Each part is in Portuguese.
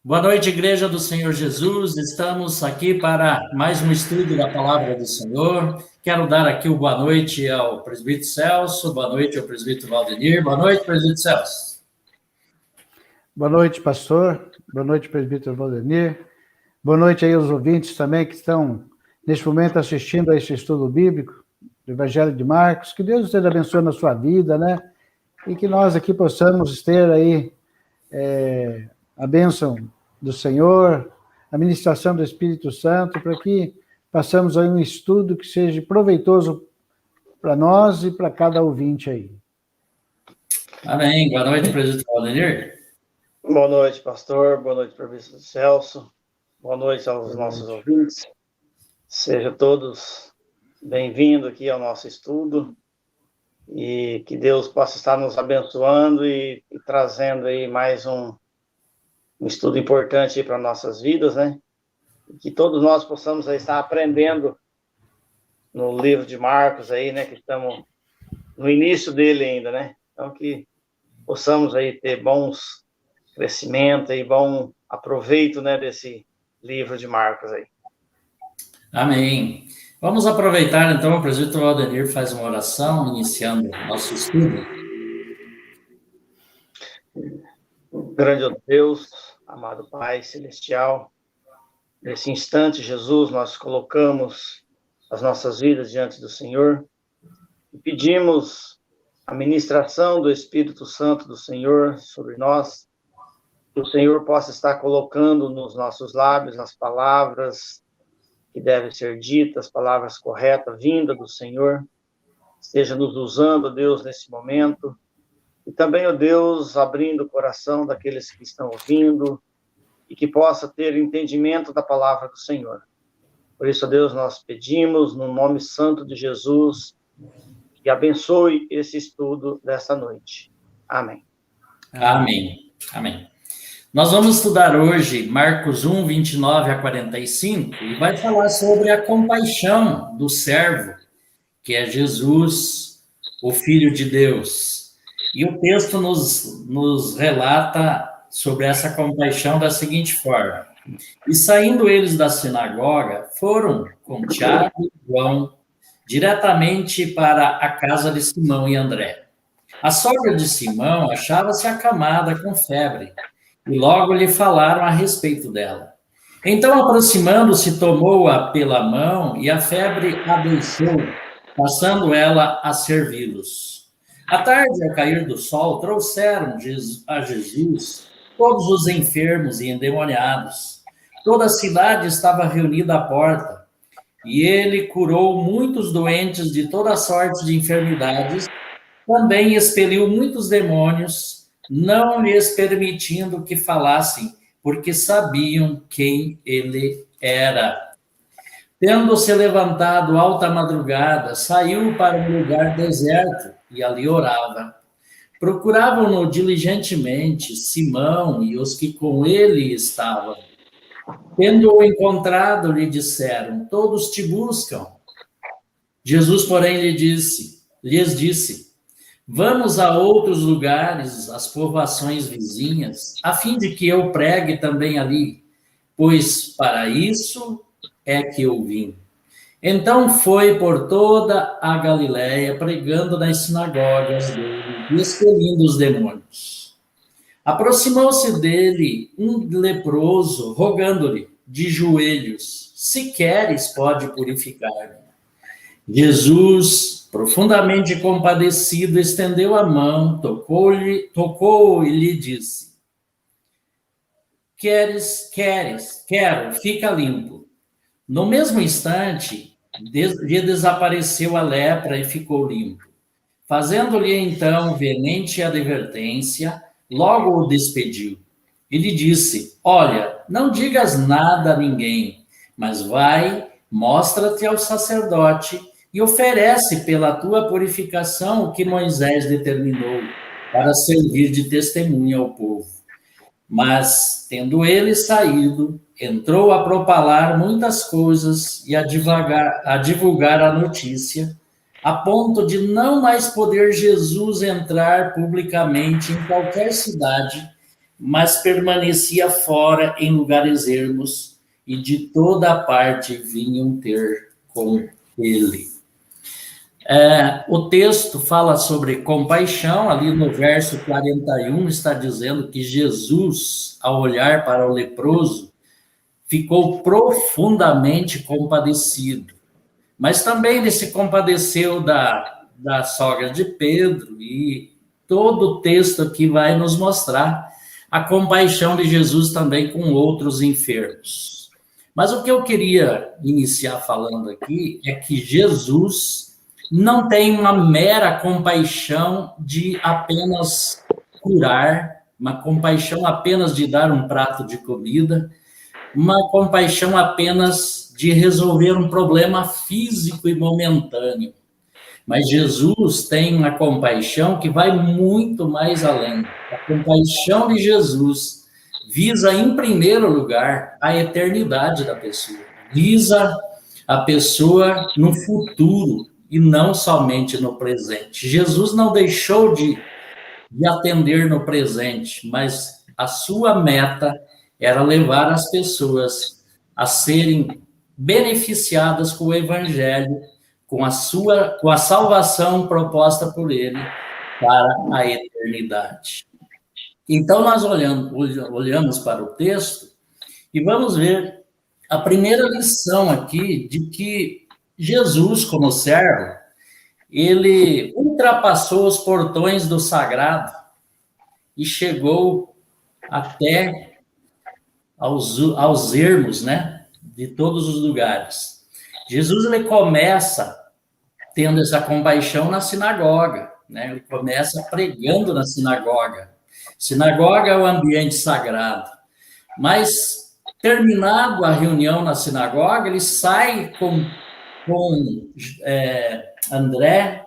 Boa noite, Igreja do Senhor Jesus. Estamos aqui para mais um estudo da Palavra do Senhor. Quero dar aqui o boa noite ao presbítero Celso, boa noite ao presbítero Valdenir. Boa noite, presbítero Celso. Boa noite, pastor. Boa noite, presbítero Valdenir. Boa noite aí aos ouvintes também que estão, neste momento, assistindo a esse estudo bíblico do Evangelho de Marcos. Que Deus esteja abençoando a sua vida, né? E que nós aqui possamos ter aí a bênção do Senhor, a ministração do Espírito Santo, para que façamos aí um estudo que seja proveitoso para nós e para cada ouvinte aí. Amém. Boa noite, presbítero Valdenir. Boa noite, pastor. Boa noite, presbítero Celso. Boa noite aos nossos ouvintes. Sejam todos bem-vindos aqui ao nosso estudo e que Deus possa estar nos abençoando e trazendo aí mais um estudo importante para nossas vidas, né? E que todos nós possamos aí estar aprendendo no livro de Marcos aí, né? Que estamos no início dele ainda, né? Então que possamos aí ter bons crescimento e bom aproveito, né, desse livro de Marcos aí. Amém. Vamos aproveitar, então, o presbítero Valdenir faz uma oração, iniciando o nosso estudo. Grande Deus, amado Pai Celestial, nesse instante, Jesus, nós colocamos as nossas vidas diante do Senhor e pedimos a ministração do Espírito Santo do Senhor sobre nós, que o Senhor possa estar colocando nos nossos lábios as palavras que devem ser ditas, palavras corretas, vinda do Senhor, esteja nos usando, Deus, nesse momento, e também, ó Deus, abrindo o coração daqueles que estão ouvindo, e que possa ter entendimento da palavra do Senhor. Por isso, ó Deus, nós pedimos, no nome santo de Jesus, que abençoe esse estudo desta noite. Amém. Amém. Amém. Nós vamos estudar hoje Marcos 1, 29 a 45, e vai falar sobre a compaixão do servo, que é Jesus, o Filho de Deus. E o texto nos relata sobre essa compaixão da seguinte forma: e saindo eles da sinagoga, foram com Tiago e João diretamente para a casa de Simão e André. A sogra de Simão achava-se acamada com febre, e logo lhe falaram a respeito dela. Então, aproximando-se, tomou-a pela mão, e a febre a deixou, passando ela a servi-los. À tarde, ao cair do sol, trouxeram a Jesus todos os enfermos e endemoniados. Toda a cidade estava reunida à porta, e ele curou muitos doentes de toda sorte de enfermidades, também expeliu muitos demônios, não lhes permitindo que falassem, porque sabiam quem ele era. Tendo-se levantado alta madrugada, saiu para um lugar deserto e ali orava. Procuravam-no diligentemente Simão e os que com ele estavam. Tendo-o encontrado, lhe disseram: todos te buscam. Jesus, porém, lhes disse: vamos a outros lugares, às povoações vizinhas, a fim de que eu pregue também ali, pois para isso é que eu vim. Então foi por toda a Galiléia, pregando nas sinagogas dele e expelindo os demônios. Aproximou-se dele um leproso, rogando-lhe de joelhos: se queres, pode purificar-me. Jesus, profundamente compadecido, estendeu a mão, tocou e lhe disse: quero, fica limpo. No mesmo instante, lhe desapareceu a lepra e ficou limpo. Fazendo-lhe então veemente advertência, logo o despediu. E lhe disse: olha, não digas nada a ninguém, mas vai, mostra-te ao sacerdote e oferece pela tua purificação o que Moisés determinou, para servir de testemunha ao povo. Mas, tendo ele saído, entrou a propalar muitas coisas e a divulgar a notícia, a ponto de não mais poder Jesus entrar publicamente em qualquer cidade, mas permanecia fora em lugares ermos, e de toda parte vinham ter com ele. O texto fala sobre compaixão, ali no verso 41 está dizendo que Jesus, ao olhar para o leproso, ficou profundamente compadecido. Mas também ele se compadeceu da sogra de Pedro, e todo o texto aqui vai nos mostrar a compaixão de Jesus também com outros enfermos. Mas o que eu queria iniciar falando aqui é que Jesus não tem uma mera compaixão de apenas curar, uma compaixão apenas de dar um prato de comida, uma compaixão apenas de resolver um problema físico e momentâneo. Mas Jesus tem uma compaixão que vai muito mais além. A compaixão de Jesus visa, em primeiro lugar, a eternidade da pessoa. Visa a pessoa no futuro e não somente no presente. Jesus não deixou de atender no presente, mas a sua meta era levar as pessoas a serem beneficiadas com o Evangelho, com a salvação proposta por ele para a eternidade. Então, nós olhamos para o texto e vamos ver a primeira lição aqui de que Jesus, como servo, ele ultrapassou os portões do sagrado e chegou até aos ermos, né, de todos os lugares. Jesus, ele começa tendo essa compaixão na sinagoga, né? Ele começa pregando na sinagoga. Sinagoga é o ambiente sagrado. Mas, terminado a reunião na sinagoga, ele sai com André,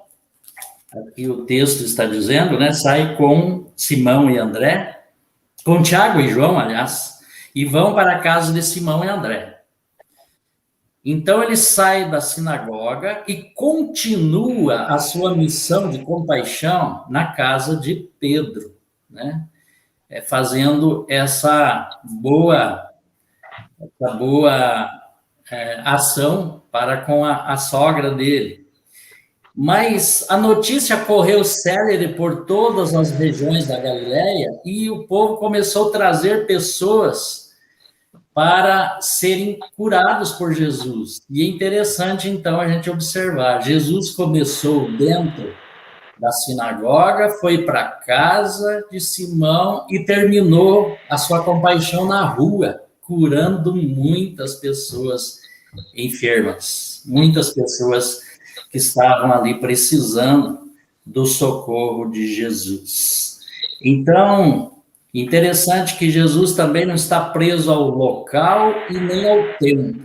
aqui o texto está dizendo, né? Sai com Simão e André, com Tiago e João, aliás, e vão para a casa de Simão e André. Então, ele sai da sinagoga e continua a sua missão de compaixão na casa de Pedro, né? Fazendo essa boa ação para com a sogra dele. Mas a notícia correu célere por todas as regiões da Galileia e o povo começou a trazer pessoas para serem curados por Jesus. E é interessante, então, a gente observar. Jesus começou dentro da sinagoga, foi para a casa de Simão e terminou a sua compaixão na rua, curando muitas pessoas enfermas, muitas pessoas que estavam ali precisando do socorro de Jesus. Então, interessante que Jesus também não está preso ao local e nem ao tempo.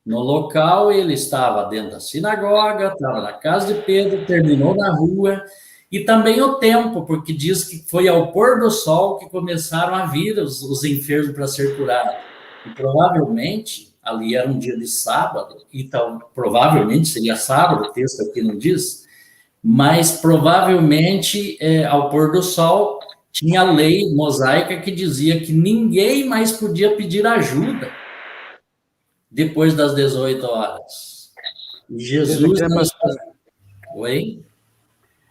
No local, ele estava dentro da sinagoga, estava na casa de Pedro, terminou na rua, e também o tempo, porque diz que foi ao pôr do sol que começaram a vir os enfermos para ser curados. E provavelmente, ali era um dia de sábado, então provavelmente seria sábado, o texto aqui não diz, mas provavelmente ao pôr do sol tinha a lei mosaica que dizia que ninguém mais podia pedir ajuda depois das 18 horas. E Jesus... Oi?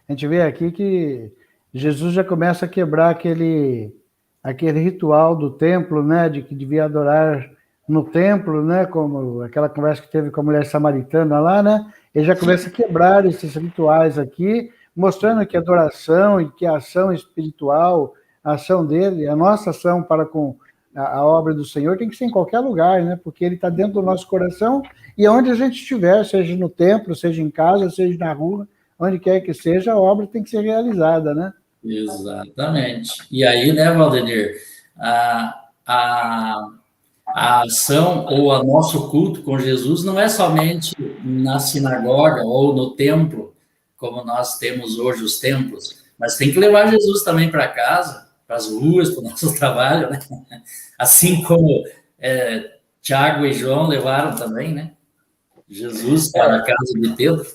A gente vê aqui que Jesus já começa a quebrar aquele ritual do templo, né, de que devia adorar no templo, né, como aquela conversa que teve com a mulher samaritana lá, né, ele já começa a quebrar esses rituais aqui, mostrando que a adoração e que a ação espiritual, a ação dele, a nossa ação para com a obra do Senhor tem que ser em qualquer lugar, né, porque ele está dentro do nosso coração e onde a gente estiver, seja no templo, seja em casa, seja na rua, onde quer que seja, a obra tem que ser realizada, né? Exatamente. E aí, né, Valdenir, a ação ou o nosso culto com Jesus não é somente na sinagoga ou no templo, como nós temos hoje os templos, mas tem que levar Jesus também para casa, para as ruas, para o nosso trabalho, né? Assim como Tiago e João levaram também, né? Jesus para a casa de Pedro.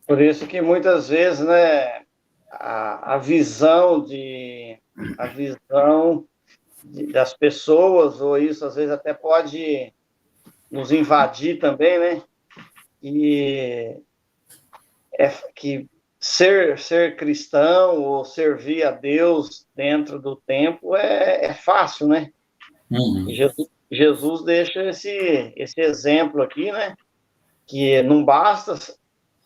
Por isso que muitas vezes, né, a visão de a visão das pessoas, ou isso às vezes até pode nos invadir também, né? E que ser cristão ou servir a Deus dentro do templo é fácil, né? Uhum. Jesus deixa esse exemplo aqui, né? Que não basta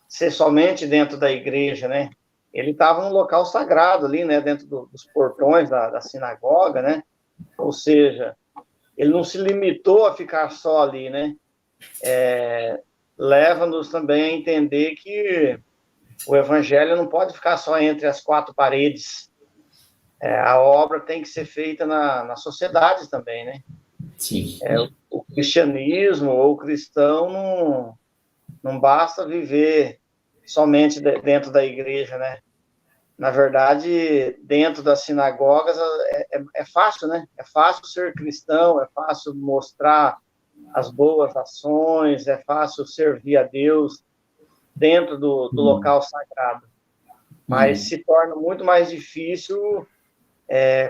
ser somente dentro da igreja, né? Ele estava num local sagrado ali, né? Dentro dos portões da sinagoga, né? Ou seja, ele não se limitou a ficar só ali, né? Leva-nos também a entender que o evangelho não pode ficar só entre as quatro paredes. A obra tem que ser feita na sociedade também, né? Sim. O cristianismo ou o cristão não basta viver somente dentro da igreja, né? Na verdade, dentro das sinagogas é fácil, né? É fácil ser cristão, é fácil mostrar as boas ações, é fácil servir a Deus dentro do local sagrado. Mas se torna muito mais difícil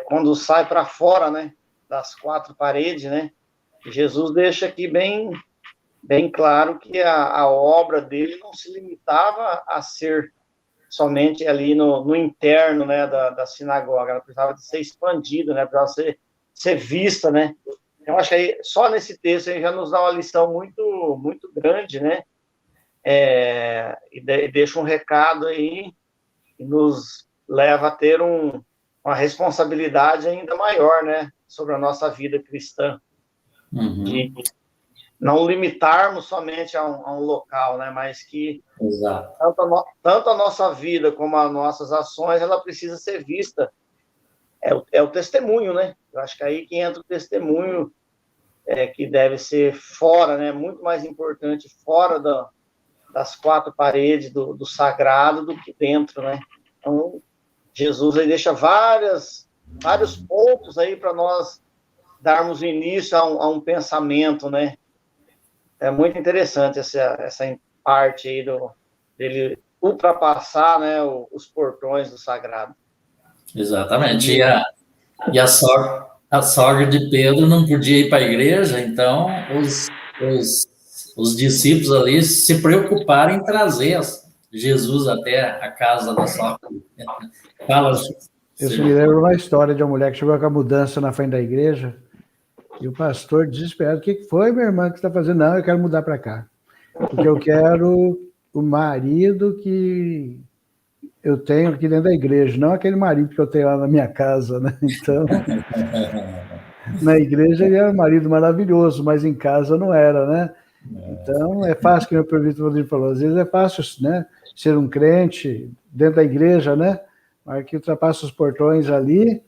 quando sai para fora, né? Das quatro paredes, né? Jesus deixa aqui bem claro que a obra dele não se limitava a ser somente ali no interno, né, da sinagoga, ela precisava de ser expandida, né, precisava ser vista, né. Então, acho que aí, só nesse texto aí já nos dá uma lição muito, muito grande, né, e deixa um recado aí e nos leva a ter uma responsabilidade ainda maior, né, sobre a nossa vida cristã, de não limitarmos somente a um local, né, mas que tanto a nossa vida como as nossas ações, ela precisa ser vista. É o testemunho, né? Eu acho que aí que entra o testemunho, que deve ser fora, né? Muito mais importante fora das quatro paredes do sagrado do que dentro, né? Então, Jesus aí deixa vários pontos aí para nós darmos início a um pensamento, né? É muito interessante essa parte aí dele ultrapassar, né, os portões do sagrado. Exatamente. E a sogra de Pedro não podia ir para a igreja, então os discípulos ali se preocuparam em trazer Jesus até a casa da sogra. Fala. Isso me lembra uma história de uma mulher que chegou com a mudança na frente da igreja e o pastor desesperado: o que foi, minha irmã, que você está fazendo? Não, eu quero mudar para cá, porque eu quero o marido que eu tenho aqui dentro da igreja, não aquele marido que eu tenho lá na minha casa, né? Então, na igreja ele era um marido maravilhoso, mas em casa não era, né? Então, é fácil, como o prefeito Rodrigo falou, às vezes é fácil, né, ser um crente dentro da igreja, né? Mas que ultrapassa os portões ali,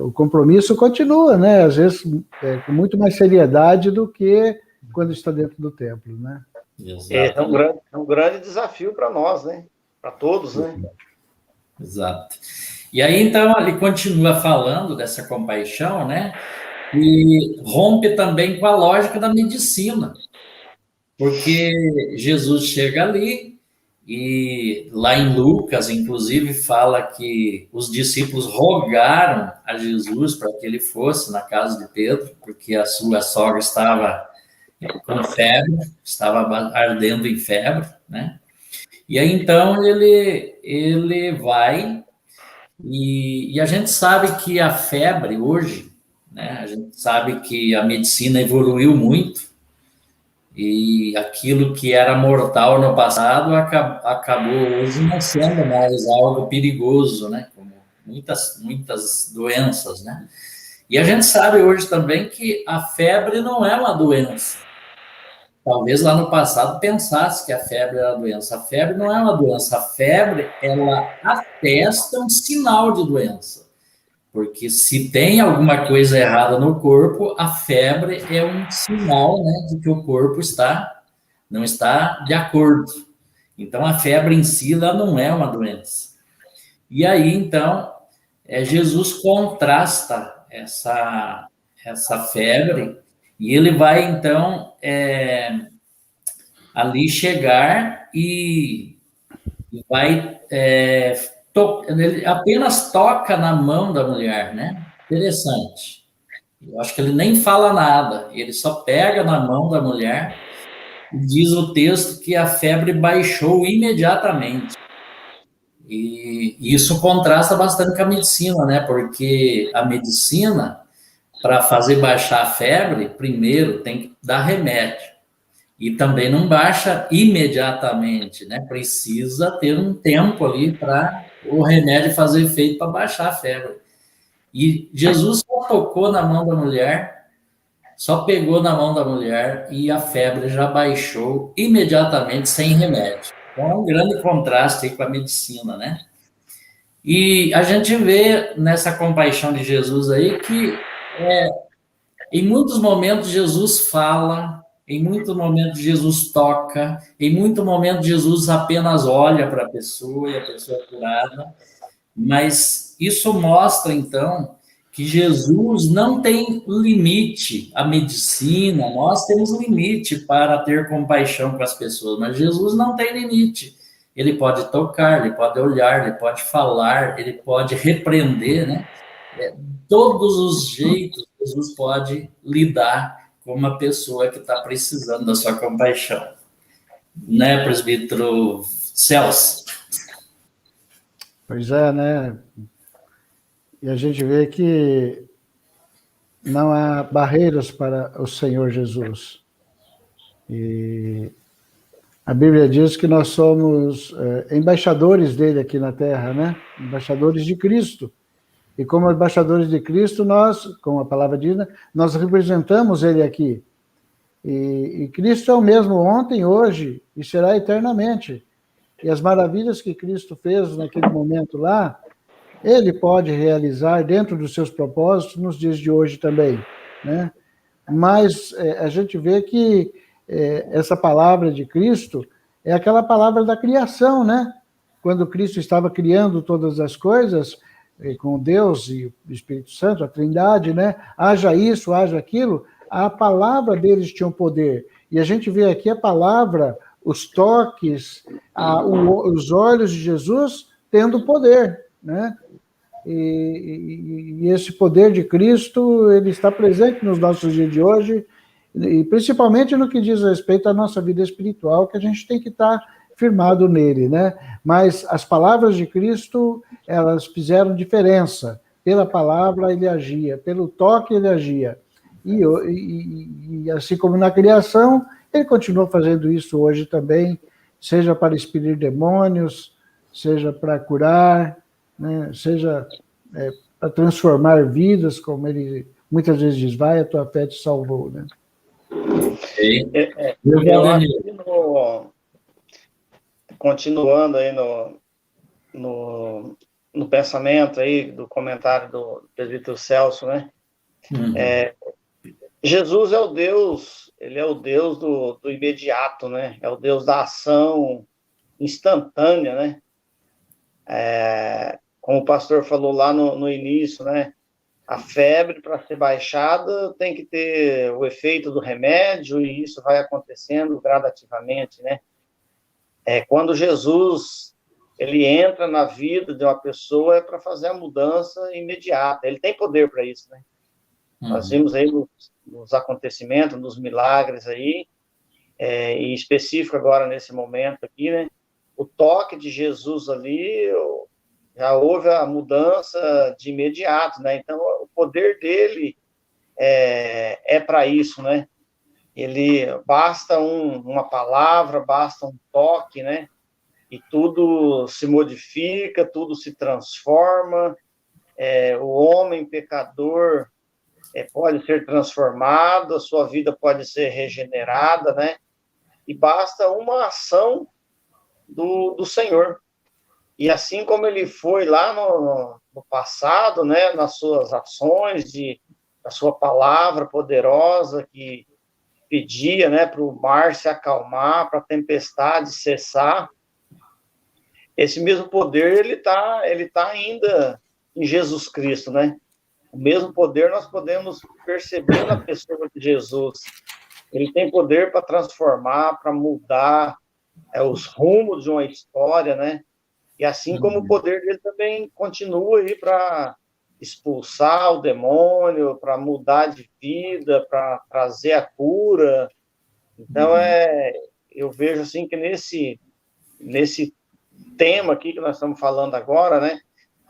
o compromisso continua, né? Às vezes com muito mais seriedade do que quando está dentro do templo, né? É um grande desafio para nós, né? Para todos, né? Exato. E aí, então, ele continua falando dessa compaixão, né? E rompe também com a lógica da medicina. Porque Jesus chega ali e lá em Lucas, inclusive, fala que os discípulos rogaram a Jesus para que ele fosse na casa de Pedro, porque a sua sogra estava com febre, estava ardendo em febre, né? E aí, então, ele vai e a gente sabe que a febre hoje, né? A gente sabe que a medicina evoluiu muito e aquilo que era mortal no passado acabou hoje não sendo mais algo perigoso, né? Como muitas doenças, né? E a gente sabe hoje também que a febre não é uma doença. Talvez lá no passado pensasse que a febre era doença. A febre não é uma doença. A febre, ela atesta um sinal de doença. Porque se tem alguma coisa errada no corpo, a febre é um sinal, né, de que o corpo não está de acordo. Então, a febre em si, ela não é uma doença. E aí, então, Jesus contrasta essa febre e ele vai, então, ali chegar e vai ele apenas toca na mão da mulher, né? Interessante. Eu acho que ele nem fala nada, ele só pega na mão da mulher e diz o texto que a febre baixou imediatamente. E isso contrasta bastante com a medicina, né? Porque a medicina, para fazer baixar a febre, primeiro tem que dar remédio. E também não baixa imediatamente, né? Precisa ter um tempo ali para o remédio fazer efeito para baixar a febre. E Jesus só tocou na mão da mulher, só pegou na mão da mulher e a febre já baixou imediatamente, sem remédio. Então é um grande contraste aí com a medicina, né? E a gente vê nessa compaixão de Jesus aí que em muitos momentos Jesus fala, em muitos momentos Jesus toca, em muitos momentos Jesus apenas olha para a pessoa e a pessoa é curada. Mas isso mostra, então, que Jesus não tem limite. A medicina, nós temos limite para ter compaixão com as pessoas, mas Jesus não tem limite. Ele pode tocar, ele pode olhar, ele pode falar, ele pode repreender, né? Todos os jeitos Jesus pode lidar com uma pessoa que está precisando da sua compaixão. Né, presbítero Celso? Pois é, né? E a gente vê que não há barreiras para o Senhor Jesus. E a Bíblia diz que nós somos embaixadores dele aqui na Terra, né? Embaixadores de Cristo. E como embaixadores de Cristo, nós, como a palavra diz, nós representamos ele aqui. E Cristo é o mesmo ontem, hoje e será eternamente. E as maravilhas que Cristo fez naquele momento lá, ele pode realizar dentro dos seus propósitos nos dias de hoje também, né? Mas a gente vê que essa palavra de Cristo é aquela palavra da criação, né? Quando Cristo estava criando todas as coisas, com Deus e o Espírito Santo, a Trindade, né? Haja isso, haja aquilo, a palavra deles tinha um poder. E a gente vê aqui a palavra, os toques, os olhos de Jesus tendo poder, né? E esse poder de Cristo, ele está presente nos nossos dias de hoje, e principalmente no que diz respeito à nossa vida espiritual, que a gente tem que estar firmado nele, né? Mas as palavras de Cristo, elas fizeram diferença. Pela palavra ele agia, pelo toque ele agia. E assim como na criação, ele continua fazendo isso hoje também, seja para expelir demônios, seja para curar, né? Seja para transformar vidas, como ele muitas vezes diz, vai, a tua fé te salvou, né? Eu acho que continuando aí no pensamento aí do comentário do presbítero Celso, né? Jesus é o Deus, ele é o Deus do imediato, né? É o Deus da ação instantânea, né? Como o pastor falou lá no início, né? A febre, para ser baixada, tem que ter o efeito do remédio, e isso vai acontecendo gradativamente, né? Quando Jesus ele entra na vida de uma pessoa, é para fazer a mudança imediata. Ele tem poder para isso, né? Nós vimos aí nos acontecimentos, nos milagres aí, e específico agora nesse momento aqui, né? O toque de Jesus ali, já houve a mudança de imediato, né? Então, o poder dele é para isso, né? Ele basta uma palavra, basta um toque, né? E tudo se modifica, tudo se transforma. O homem pecador pode ser transformado, a sua vida pode ser regenerada, né? E basta uma ação do Senhor. E assim como ele foi lá no passado, né, nas suas ações, a sua palavra poderosa que pedia, né, para o mar se acalmar, para a tempestade cessar, esse mesmo poder ele tá ainda em Jesus Cristo, né? O mesmo poder nós podemos perceber na pessoa de Jesus. Ele tem poder para transformar, para mudar os rumos de uma história, né? E assim como o poder dele também continua aí para expulsar o demônio, para mudar de vida, para trazer a cura. Então, eu vejo assim que nesse tema aqui que nós estamos falando agora, né,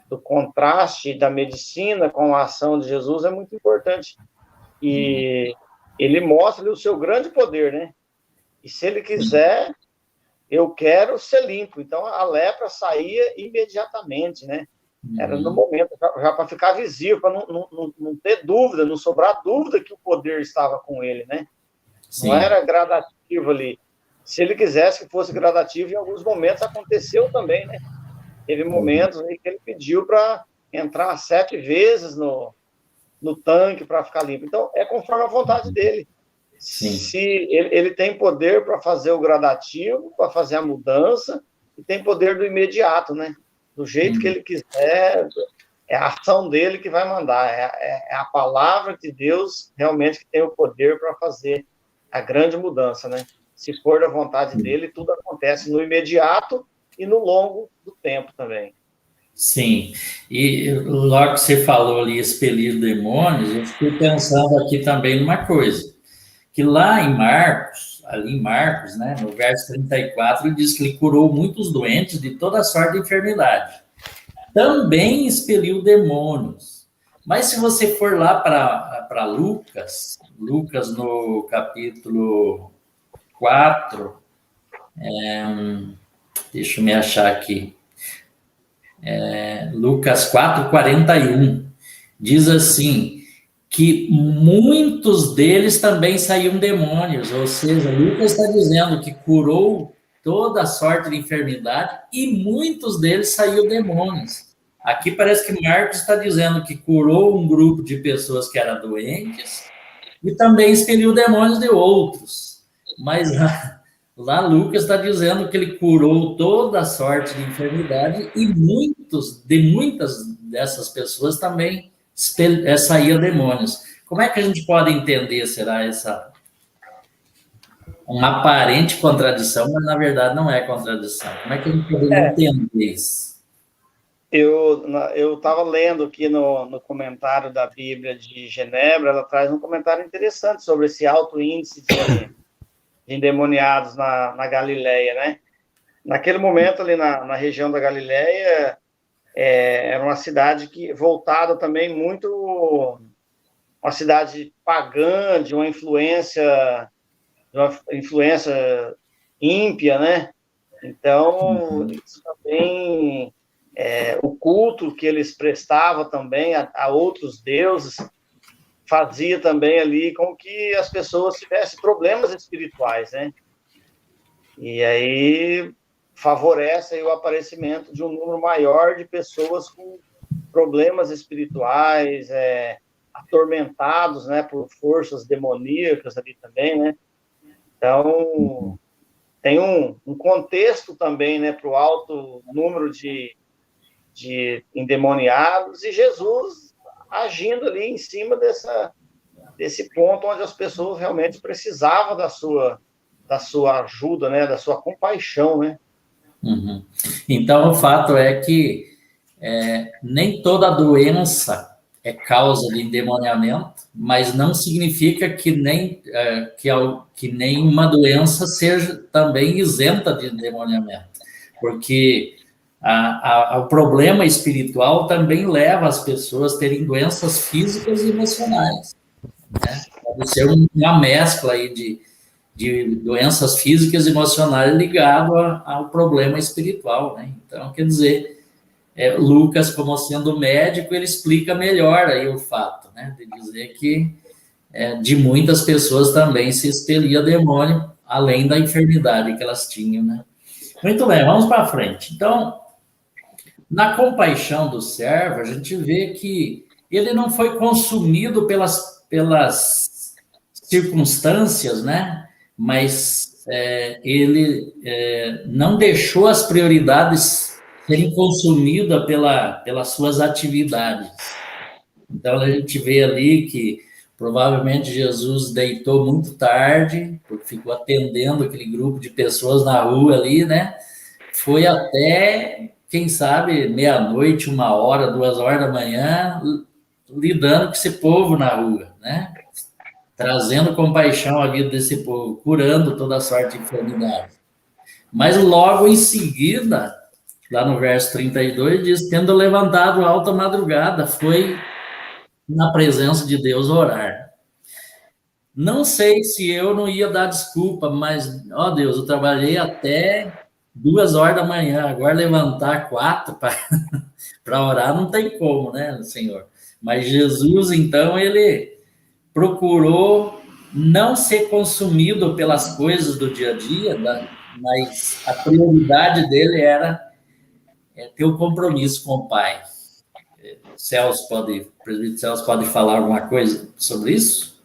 do contraste da medicina com a ação de Jesus, é muito importante. E ele mostra o seu grande poder, né? E se ele quiser, eu quero ser limpo. Então, a lepra saía imediatamente, né? Era no momento, já para ficar visível, para não ter dúvida, não sobrar dúvida que o poder estava com ele, né? Sim. Não era gradativo ali. Se ele quisesse que fosse gradativo, em alguns momentos aconteceu também, né? Teve momentos aí que ele pediu para entrar 7 vezes no tanque para ficar limpo. Então, é conforme a vontade dele. Sim. Se ele tem poder para fazer o gradativo, para fazer a mudança, e tem poder do imediato, né? Do jeito que ele quiser, é a ação dele que vai mandar, é a palavra de Deus realmente que tem o poder para fazer a grande mudança, né? Se for da vontade dele, tudo acontece no imediato e no longo do tempo também. Sim, e logo que você falou ali, expelir demônios, eu fiquei pensando aqui também numa coisa, que lá em Marcos, ali em Marcos, né, no verso 34, ele diz que ele curou muitos doentes de toda sorte de enfermidade. Também expeliu demônios. Mas se você for lá para Lucas no capítulo 4, deixa eu me achar aqui, Lucas 4:41, diz assim, que muitos deles também saíam demônios, ou seja, Lucas está dizendo que curou toda sorte de enfermidade e muitos deles saíam demônios. Aqui parece que Marcos está dizendo que curou um grupo de pessoas que eram doentes e também expeliu demônios de outros. Mas lá Lucas está dizendo que ele curou toda sorte de enfermidade e muitas dessas pessoas também saíam demônios. Como é que a gente pode entender, será uma aparente contradição, mas na verdade não é contradição? Como é que a gente pode entender isso? Eu estava lendo aqui no comentário da Bíblia de Genebra, ela traz um comentário interessante sobre esse alto índice de endemoniados na Galileia, né? Naquele momento, ali na região da Galileia, era uma cidade voltada também muito... Uma cidade pagã, de uma influência ímpia, né? Então, isso também... o culto que eles prestavam também a outros deuses fazia também ali com que as pessoas tivessem problemas espirituais, né? E aí favorece aí o aparecimento de um número maior de pessoas com problemas espirituais, atormentados, né, por forças demoníacas ali também, né? Então, tem um contexto também, né, para o alto número de endemoniados, e Jesus agindo ali em cima desse ponto onde as pessoas realmente precisavam da sua ajuda, né, da sua compaixão, né? Uhum. Então, o fato é que nem toda doença é causa de endemoniamento, mas não significa que nenhuma doença seja também isenta de endemoniamento, porque o problema espiritual também leva as pessoas a terem doenças físicas e emocionais, né? Pode ser uma mescla aí de doenças físicas e emocionais ligado ao problema espiritual, né? Então, quer dizer, Lucas, como sendo médico, ele explica melhor aí o fato, né? De dizer que de muitas pessoas também se expelia demônio, além da enfermidade que elas tinham, né? Muito bem, vamos para frente. Então, na compaixão do servo, a gente vê que ele não foi consumido pelas circunstâncias, né? Mas ele não deixou as prioridades serem consumidas pelas suas atividades. Então, a gente vê ali que provavelmente Jesus deitou muito tarde, porque ficou atendendo aquele grupo de pessoas na rua ali, né? Foi até quem sabe, meia-noite, 1 hora, 2 horas da manhã, lidando com esse povo na rua, né? Trazendo compaixão à vida desse povo, curando toda sorte de enfermidade. Mas logo em seguida, lá no verso 32, diz: tendo levantado alta madrugada, foi na presença de Deus orar. Não sei se eu não ia dar desculpa, mas, ó Deus, eu trabalhei até 2 horas da manhã, agora levantar 4 para orar não tem como, né, Senhor? Mas Jesus, então, ele procurou não ser consumido pelas coisas do dia a dia, mas a prioridade dele era ter um compromisso com o Pai. O presbítero Celso pode falar alguma coisa sobre isso?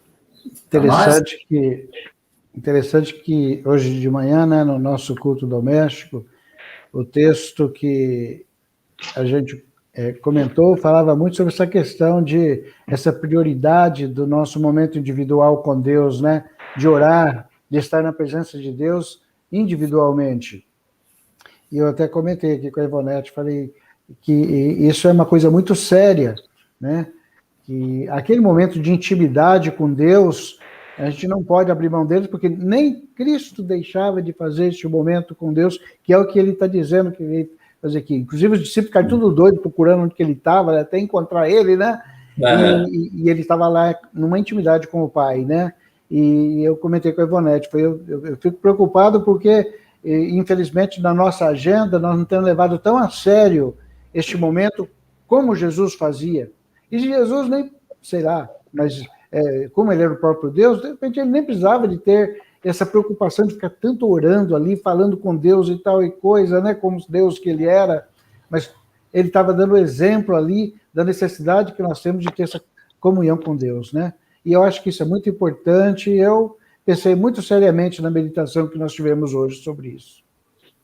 Interessante que hoje de manhã, né, no nosso culto doméstico, o texto que a gente comentou falava muito sobre essa questão de essa prioridade do nosso momento individual com Deus, né, de orar, de estar na presença de Deus individualmente. E eu até comentei aqui com a Ivonete, falei que isso é uma coisa muito séria, né, que aquele momento de intimidade com Deus, a gente não pode abrir mão deles, porque nem Cristo deixava de fazer esse momento com Deus, que é o que ele está dizendo que ele fazer aqui. Inclusive, os discípulos ficaram tudo doido procurando onde que ele estava, até encontrar ele, né? E ele estava lá numa intimidade com o Pai, né? E eu comentei com a Ivonete, eu fico preocupado porque, infelizmente, na nossa agenda, nós não temos levado tão a sério este momento como Jesus fazia. E Jesus nem, sei lá, mas como ele era o próprio Deus, de repente ele nem precisava de ter essa preocupação de ficar tanto orando ali, falando com Deus e tal e coisa, né, como Deus que ele era, mas ele estava dando exemplo ali da necessidade que nós temos de ter essa comunhão com Deus, né? E eu acho que isso é muito importante, e eu pensei muito seriamente na meditação que nós tivemos hoje sobre isso.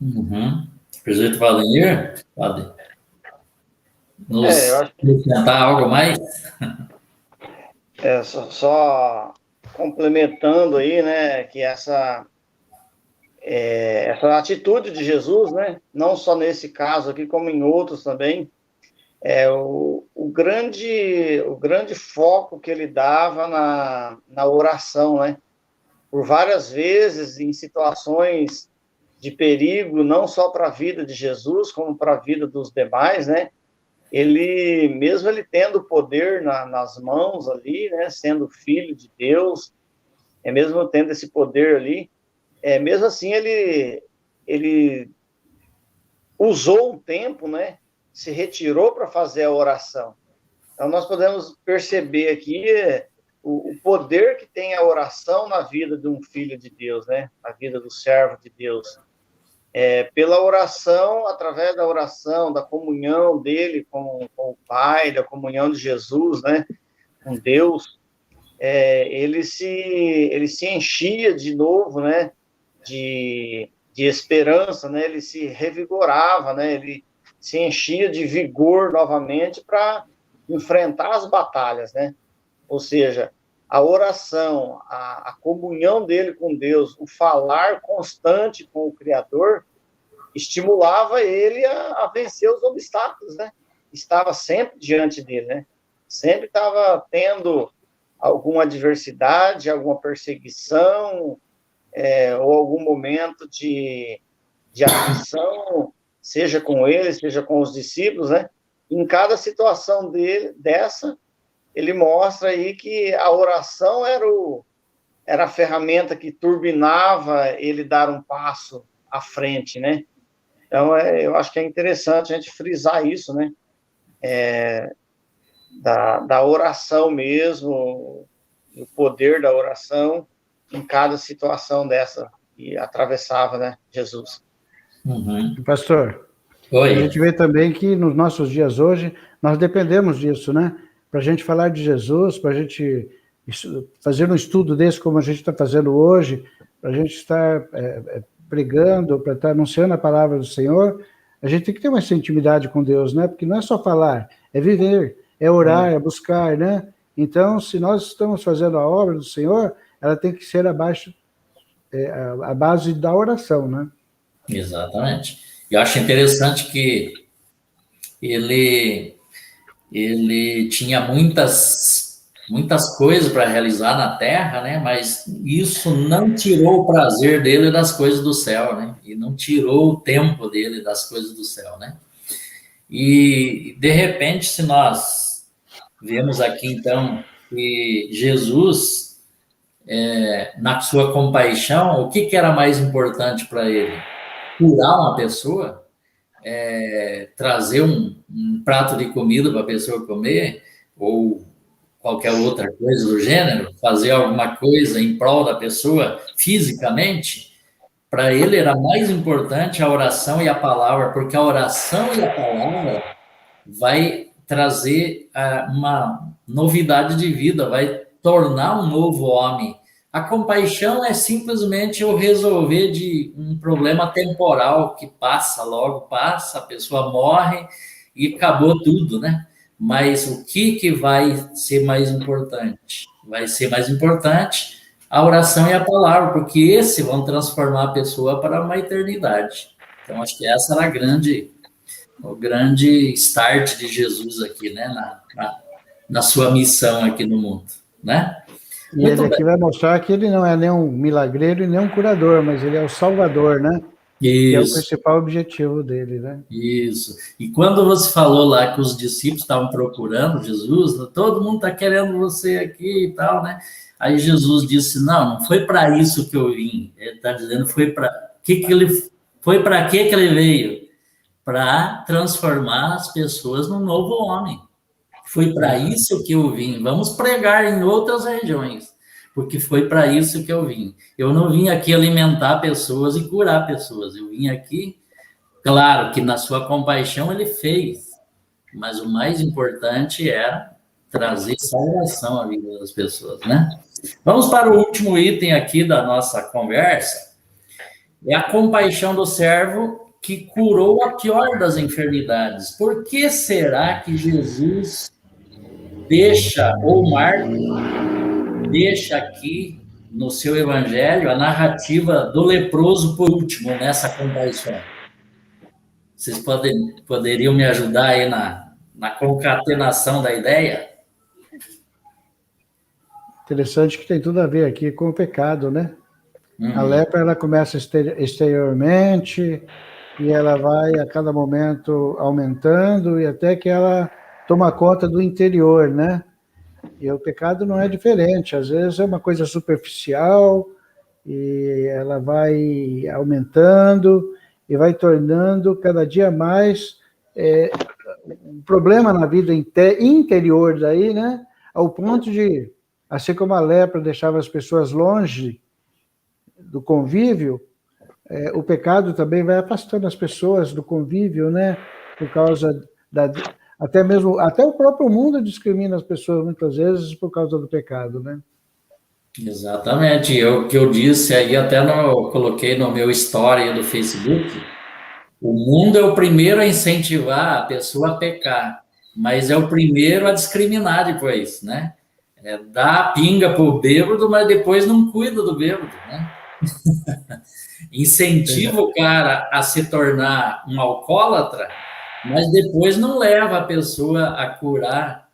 Uhum. Presidente Valdemir, pode nos eu acho que acrescentar algo mais? só complementando aí, né, que essa atitude de Jesus, né, não só nesse caso aqui, como em outros também, o grande foco que ele dava na oração, né, por várias vezes em situações de perigo, não só para a vida de Jesus, como para a vida dos demais, né, mesmo ele tendo poder nas mãos ali, né, sendo filho de Deus, mesmo tendo esse poder ali, mesmo assim ele usou um tempo, né, se retirou para fazer a oração. Então nós podemos perceber aqui o poder que tem a oração na vida de um filho de Deus, né, na vida do servo de Deus. Pela oração, através da oração, da comunhão dele com o Pai, da comunhão de Jesus, né, com Deus, ele se enchia de novo, né, de esperança, né, ele se revigorava, né, ele se enchia de vigor novamente para enfrentar as batalhas, né, ou seja, a oração, a comunhão dele com Deus, o falar constante com o Criador, estimulava ele a vencer os obstáculos, né? Estava sempre diante dele, né? Sempre estava tendo alguma adversidade, alguma perseguição, ou algum momento de aflição, seja com ele, seja com os discípulos, né? Em cada situação dessa, ele mostra aí que a oração era a ferramenta que turbinava ele dar um passo à frente, né? Então, eu acho que é interessante a gente frisar isso, né? Da oração mesmo, o poder da oração em cada situação dessa que atravessava, né, Jesus. Uhum. Pastor, Oi. A gente vê também que nos nossos dias hoje, nós dependemos disso, né? Para a gente falar de Jesus, para a gente fazer um estudo desse como a gente está fazendo hoje, para a gente estar pregando, para estar anunciando a palavra do Senhor, a gente tem que ter uma intimidade com Deus, né? Porque não é só falar, é viver, é orar, é buscar, né? Então, se nós estamos fazendo a obra do Senhor, ela tem que ser a base da oração, né? Exatamente. Eu acho interessante que ele tinha muitas coisas para realizar na Terra, né? Mas isso não tirou o prazer dele das coisas do céu, né? E não tirou o tempo dele das coisas do céu, né? E de repente, se nós vemos aqui então que Jesus, na sua compaixão, o que era mais importante para ele? Curar uma pessoa? Trazer um prato de comida para a pessoa comer? Ou qualquer outra coisa do gênero, fazer alguma coisa em prol da pessoa fisicamente, para ele era mais importante a oração e a palavra, porque a oração e a palavra vai trazer uma novidade de vida, vai tornar um novo homem. A compaixão é simplesmente eu resolver de um problema temporal que passa, logo passa, a pessoa morre e acabou tudo, né? Mas o que vai ser mais importante? Vai ser mais importante a oração e a palavra, porque esses vão transformar a pessoa para uma eternidade. Então, acho que essa era o grande start de Jesus aqui, né? Na sua missão aqui no mundo, né? E ele aqui vai mostrar que ele não é nem um milagreiro e nem um curador, mas ele é o salvador, né? Isso. Que é o principal objetivo dele, né? Isso. E quando você falou lá que os discípulos estavam procurando Jesus, todo mundo está querendo você aqui e tal, né? Aí Jesus disse: não foi para isso que eu vim. Ele está dizendo foi para foi para que ele veio? Para transformar as pessoas num novo homem. Foi para isso que eu vim. Vamos pregar em outras regiões, porque foi para isso que eu vim. Eu não vim aqui alimentar pessoas e curar pessoas. Eu vim aqui, claro que na sua compaixão ele fez, mas o mais importante era trazer salvação à vida das pessoas, né? Vamos para o último item aqui da nossa conversa. É a compaixão do servo que curou a pior das enfermidades. Por que será que Jesus Marcos deixa aqui no seu evangelho a narrativa do leproso por último nessa compaixão? Vocês poderiam me ajudar aí na concatenação da ideia? Interessante que tem tudo a ver aqui com o pecado, né? A lepra, ela começa exteriormente e ela vai a cada momento aumentando e até que ela toma conta do interior, né? E o pecado não é diferente, às vezes é uma coisa superficial e ela vai aumentando e vai tornando cada dia mais um problema na vida interior daí, né? Ao ponto de, assim como a lepra deixava as pessoas longe do convívio, o pecado também vai afastando as pessoas do convívio, né? Por causa até o próprio mundo discrimina as pessoas muitas vezes por causa do pecado, né? Exatamente. O que eu disse aí, coloquei no meu story do Facebook, o mundo é o primeiro a incentivar a pessoa a pecar, mas é o primeiro a discriminar depois, né? Dá a pinga pro bêbado, mas depois não cuida do bêbado, né? Incentiva o cara a se tornar um alcoólatra, mas depois não leva a pessoa a curar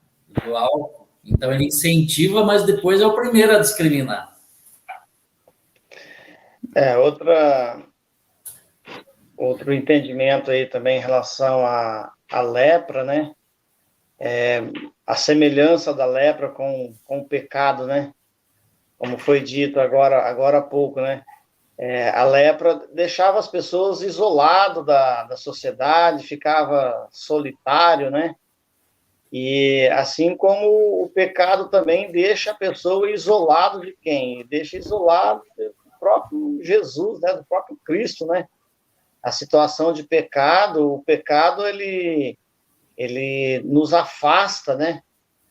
do álcool. Então ele incentiva, mas depois é o primeiro a discriminar. Outro entendimento aí também em relação à lepra, né? A semelhança da lepra com o pecado, né? Como foi dito agora há pouco, né? A lepra deixava as pessoas isoladas da sociedade, ficava solitário, né? E assim como o pecado também deixa a pessoa isolada de quem? Deixa isolado do próprio Jesus, né? Do próprio Cristo, né? A situação de pecado, o pecado, ele nos afasta, né?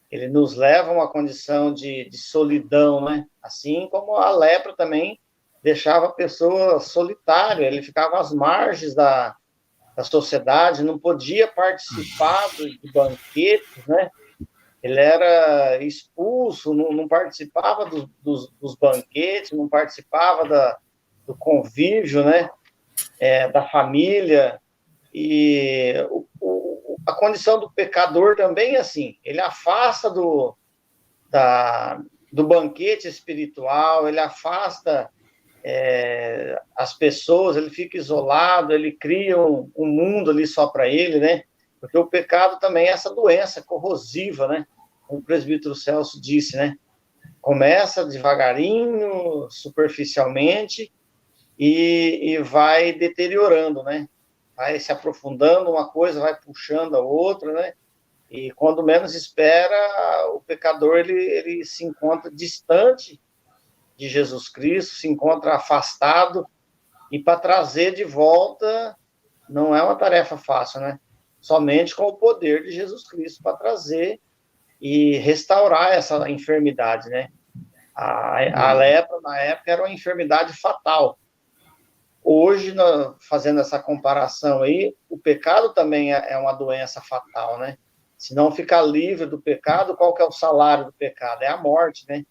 Ele nos leva a uma condição de solidão, né? Assim como a lepra também deixava a pessoa solitária, ele ficava às margens da sociedade, não podia participar de banquetes, né? Ele era expulso, não participava dos banquetes, não participava do convívio, né? Da família. E o a condição do pecador também é assim, ele afasta do banquete espiritual, ele afasta as pessoas, ele fica isolado, ele cria um mundo ali só para ele, né? Porque o pecado também é essa doença corrosiva, né? Como o presbítero Celso disse, né? Começa devagarinho, superficialmente, e vai deteriorando, né? Vai se aprofundando, uma coisa vai puxando a outra, né? E quando menos espera, o pecador ele se encontra distante de Jesus Cristo, se encontra afastado, e para trazer de volta não é uma tarefa fácil, né? Somente com o poder de Jesus Cristo para trazer e restaurar essa enfermidade, né? A lepra, na época, era uma enfermidade fatal. Hoje, fazendo essa comparação aí, o pecado também é uma doença fatal, né? Se não ficar livre do pecado, qual que é o salário do pecado? É a morte, né?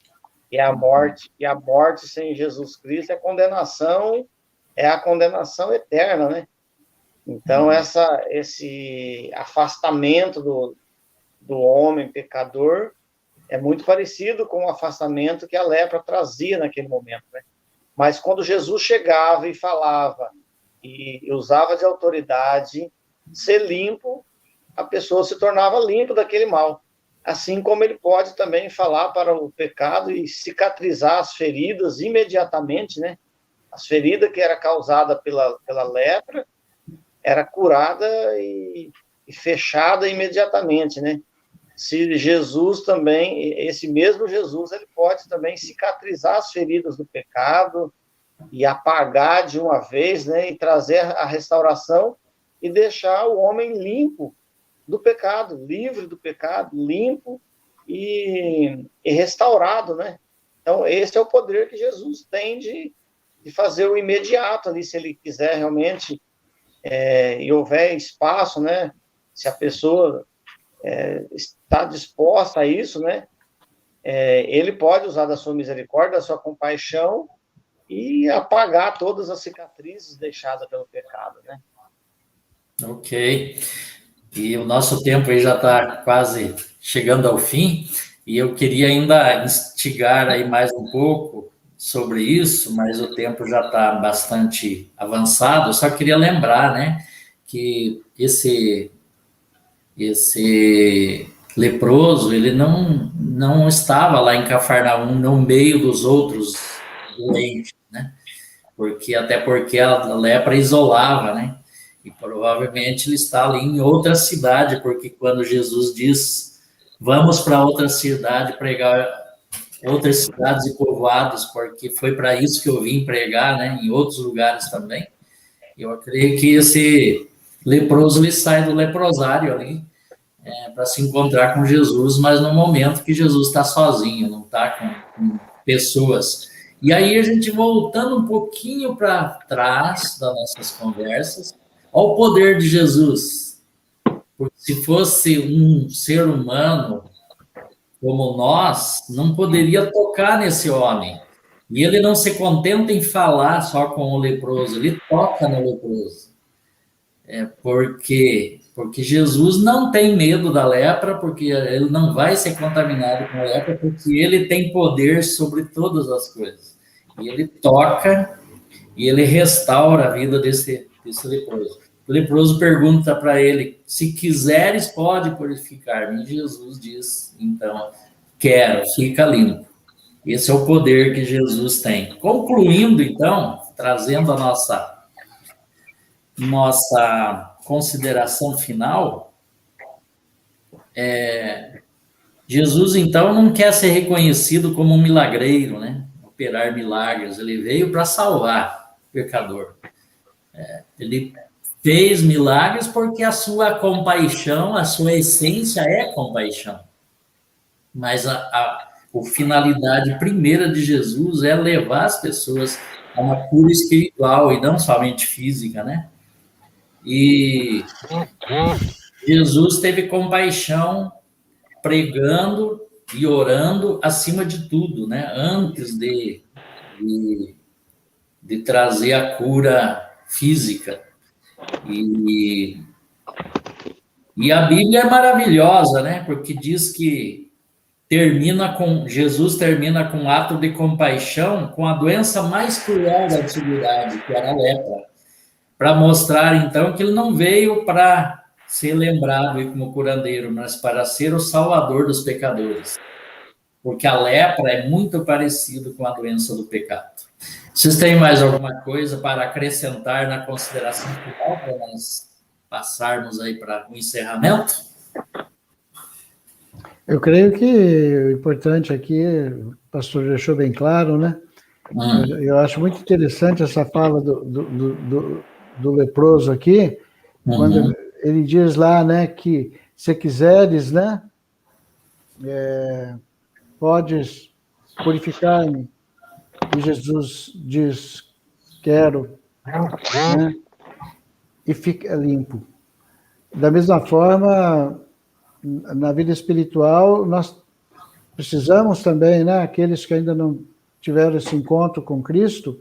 E a morte sem Jesus Cristo é a condenação eterna, né? Então, esse afastamento do homem pecador é muito parecido com o afastamento que a lepra trazia naquele momento, né? Mas quando Jesus chegava e falava e usava de autoridade, ser limpo, a pessoa se tornava limpa daquele mal. Assim como ele pode também falar para o pecado e cicatrizar as feridas imediatamente, né? As feridas que era causada pela lepra era curada e fechada imediatamente, né? Se Jesus também, esse mesmo Jesus, ele pode também cicatrizar as feridas do pecado e apagar de uma vez, né? E trazer a restauração e deixar o homem limpo do pecado, livre do pecado, limpo e restaurado, né? Então, esse é o poder que Jesus tem de fazer o imediato ali, se ele quiser realmente, e houver espaço, né? Se a pessoa está disposta a isso, né? Ele pode usar da sua misericórdia, da sua compaixão e apagar todas as cicatrizes deixadas pelo pecado, né? Ok. E o nosso tempo aí já está quase chegando ao fim, e eu queria ainda instigar aí mais um pouco sobre isso, mas o tempo já está bastante avançado. Eu só queria lembrar, né, que esse leproso, ele não estava lá em Cafarnaum no meio dos outros doentes, né? Até porque a lepra isolava, né? E provavelmente ele está ali em outra cidade, porque quando Jesus diz, vamos para outra cidade pregar, outras cidades e povoados, porque foi para isso que eu vim pregar, né? Em outros lugares também. Eu creio que esse leproso, ele sai do leprosário ali, para se encontrar com Jesus, mas no momento que Jesus está sozinho, não está com pessoas. E aí a gente voltando um pouquinho para trás das nossas conversas, ao poder de Jesus. Porque se fosse um ser humano como nós, não poderia tocar nesse homem. E ele não se contenta em falar só com o leproso, ele toca no leproso. Porque Jesus não tem medo da lepra, porque ele não vai ser contaminado com a lepra, porque ele tem poder sobre todas as coisas. E ele toca e ele restaura a vida desse leproso. O leproso pergunta para ele, se quiseres, pode purificar-me. E Jesus diz, então, quero, fica limpo. Esse é o poder que Jesus tem. Concluindo, então, trazendo a nossa consideração final, Jesus, então, não quer ser reconhecido como um milagreiro, né? Operar milagres. Ele veio para salvar o pecador. Ele fez milagres porque a sua compaixão, a sua essência é compaixão. Mas a finalidade primeira de Jesus é levar as pessoas a uma cura espiritual e não somente física, né? E Jesus teve compaixão pregando e orando acima de tudo, né? Antes de trazer a cura física. E E a Bíblia é maravilhosa, né? Porque diz que Jesus termina com um ato de compaixão com a doença mais cruel da antiguidade, que era a lepra, para mostrar então que ele não veio para ser lembrado aí como curandeiro, mas para ser o salvador dos pecadores. Porque a lepra é muito parecido com a doença do pecado. Vocês têm mais alguma coisa para acrescentar na consideração final para nós passarmos aí para o encerramento? Eu creio que o importante aqui, o pastor deixou bem claro, né? Eu acho muito interessante essa fala do leproso aqui, quando ele diz lá, né, que se quiseres, né, podes purificar-me. E Jesus diz, quero, né, e fica limpo. Da mesma forma, na vida espiritual, nós precisamos também, né, aqueles que ainda não tiveram esse encontro com Cristo,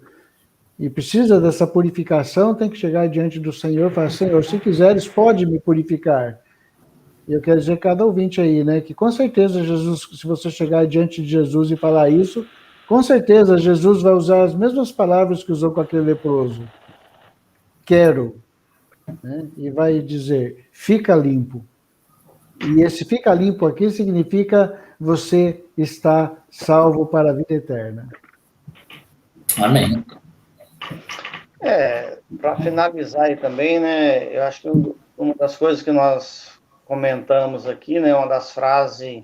e precisa dessa purificação, tem que chegar diante do Senhor e falar, Senhor, se quiseres, pode me purificar. E eu quero dizer, cada ouvinte aí, né, que com certeza Jesus, se você chegar diante de Jesus e falar isso, com certeza Jesus vai usar as mesmas palavras que usou com aquele leproso. Quero. Né, e vai dizer, fica limpo. E esse fica limpo aqui significa você está salvo para a vida eterna. Amém. Para finalizar aí também, né, eu acho que uma das coisas que nós comentamos aqui, né, uma das frases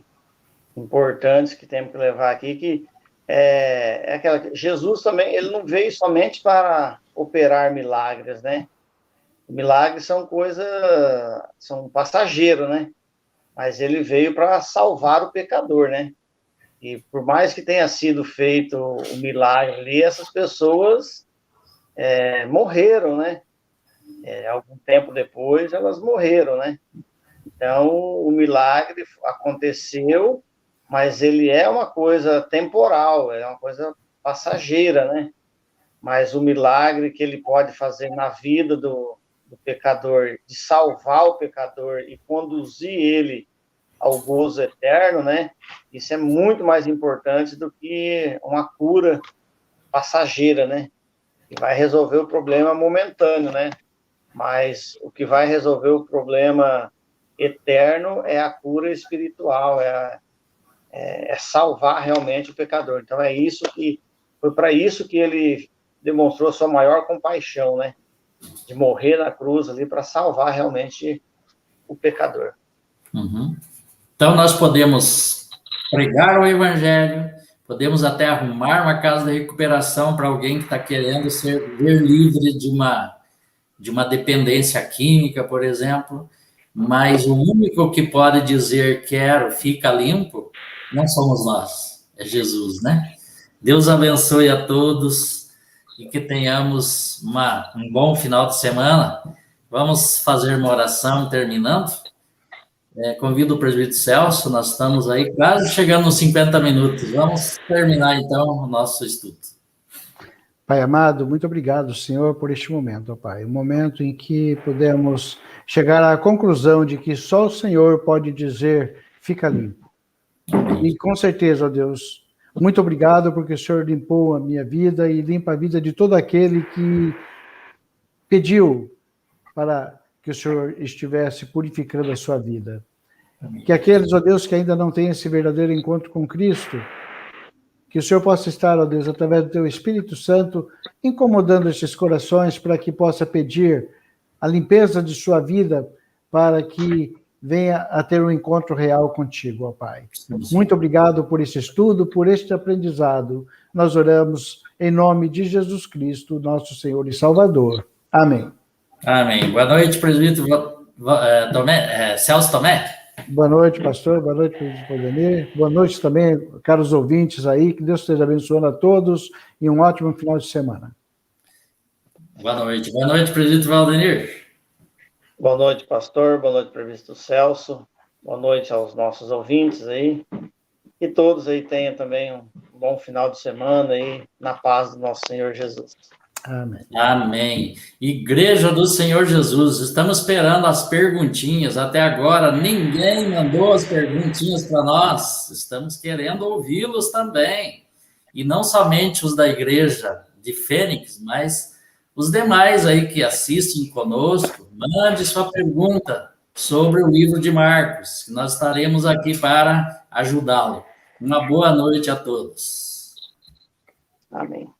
importantes que temos que levar aqui, que é aquela que Jesus também, ele não veio somente para operar milagres, né? Milagres são são passageiros, né? Mas ele veio para salvar o pecador, né? E por mais que tenha sido feito o milagre ali, essas pessoas morreram, né? Algum tempo depois, elas morreram, né? Então, o milagre aconteceu, mas ele é uma coisa temporal, é uma coisa passageira, né? Mas o milagre que ele pode fazer na vida do pecador, de salvar o pecador e conduzir ele ao gozo eterno, né? Isso é muito mais importante do que uma cura passageira, né? Que vai resolver o problema momentâneo, né? Mas o que vai resolver o problema eterno é a cura espiritual, é salvar realmente o pecador. Então foi para isso que ele demonstrou sua maior compaixão, né? De morrer na cruz ali para salvar realmente o pecador. Então nós podemos pregar o evangelho, podemos até arrumar uma casa de recuperação para alguém que está querendo ser livre de uma dependência química, por exemplo, mas o único que pode dizer quero, fica limpo, não somos nós, é Jesus, né? Deus abençoe a todos e que tenhamos um bom final de semana. Vamos fazer uma oração terminando. Convido o presbítero Celso, nós estamos aí quase chegando nos 50 minutos. Vamos terminar então o nosso estudo. Pai amado, muito obrigado, Senhor, por este momento, ó Pai. Um momento em que podemos chegar à conclusão de que só o Senhor pode dizer, fica limpo. E com certeza, ó Deus, muito obrigado porque o Senhor limpou a minha vida e limpa a vida de todo aquele que pediu para que o Senhor estivesse purificando a sua vida. Que aqueles, ó Deus, que ainda não têm esse verdadeiro encontro com Cristo, que o Senhor possa estar, ó Deus, através do teu Espírito Santo, incomodando esses corações para que possa pedir a limpeza de sua vida para que venha a ter um encontro real contigo, ó Pai. Muito obrigado por esse estudo, por este aprendizado. Nós oramos em nome de Jesus Cristo, nosso Senhor e Salvador. Amém. Amém. Boa noite, presbítero Celso Tomé. Boa noite, pastor. Boa noite, presbítero Valdemir. Boa noite também, caros ouvintes aí. Que Deus esteja abençoando a todos e um ótimo final de semana. Boa noite. Boa noite, presbítero Valdemir. Boa noite, pastor. Boa noite, presbítero Celso. Boa noite aos nossos ouvintes aí. Que todos aí tenham também um bom final de semana aí, na paz do nosso Senhor Jesus. Amém. Amém. Igreja do Senhor Jesus, estamos esperando as perguntinhas. Até agora, ninguém mandou as perguntinhas para nós. Estamos querendo ouvi-los também. E não somente os da igreja de Fênix, mas os demais aí que assistem conosco. Mande sua pergunta sobre o livro de Marcos, que nós estaremos aqui para ajudá-lo. Uma boa noite a todos. Amém.